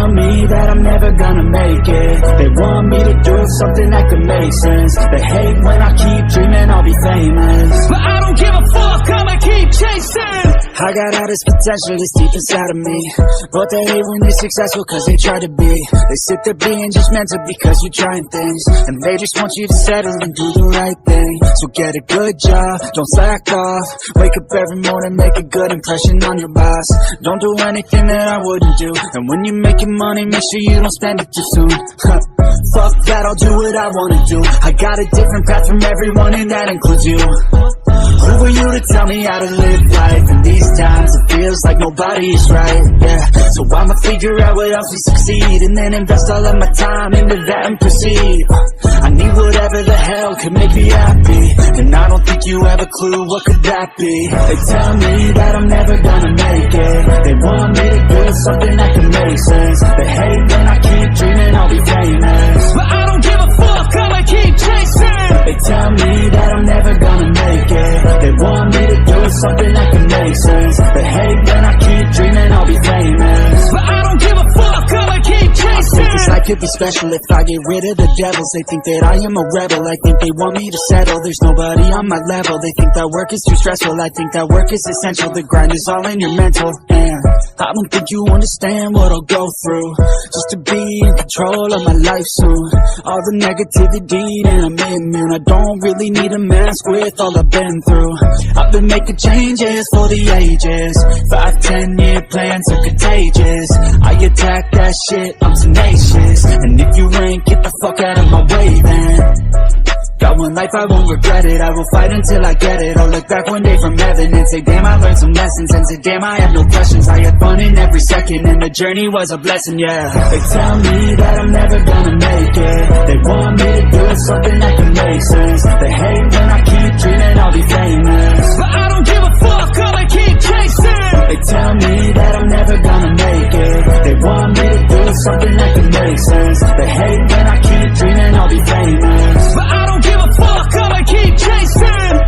tell me that I'm never gonna make it. They want me to do something that could make sense. They hate when I keep dreaming I'll be famous, but I don't give a fuck, I'ma keep chasing. I got all this potential that's deep inside of me, but they hate when you're successful cause they try to be. They sit there being judgmental because you're trying things, and they just want you to settle and do the right thing. So get a good job, don't slack off. Wake up every morning, make a good impression on your boss. Don't do anything that I wouldn't do, and when you're making money, make sure you don't spend it too soon. Fuck that, I'll do what I wanna do. I got a different path from everyone, and that includes you. Who are you to tell me how to live life? In these times it feels like nobody is right, yeah. So I'ma figure out what else will succeed, and then invest all of my time into that and proceed. I need whatever the hell could make me happy, and I don't think you have a clue what could that be. They tell me that I'm never gonna make it. They want me to do something that can make sense. They hate when I keep dreaming I'll be famous, but I don't give a fuck, I'ma keep chasing. They tell me that I'm never gonna make it. They want me to do something that can make sense. They hate when I keep dreaming I'll be famous, but I don't give a fuck, I'ma keep chasing. I think this life could be special if I get rid of the devils. They think that I am a rebel, I think they want me to settle. There's nobody on my level, they think that work is too stressful. I think that work is essential, the grind is all in your mental. And I don't think you understand what I'll go through just to be in control of my life soon. All the negativity and I'm immune. I don't really need a mask with all I've been through. I've been making changes for the ages. 5-10 year plans are contagious. I attack that shit, I'm tenacious. And if you ain't, get the fuck out of my way then. Got one life, I won't regret it. I will fight until I get it. I'll look back one day from heaven and say, damn, I learned some lessons. And say, damn, I have no questions. I had fun in every second, and the journey was a blessing, yeah. They tell me that I'm never gonna make it. They want me to do something that can make sense. They hate when I keep dreaming I'll be famous, but I don't give a fuck, I'ma keep chasing. They tell me that I'm never gonna make it. They want me to do something that can make sense. They hate when I keep dreaming I'll be famous, but I don't give a fuck, I'ma keep chasing.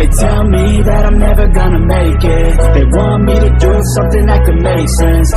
They tell me that I'm never gonna make it. They want me to do something that could make sense,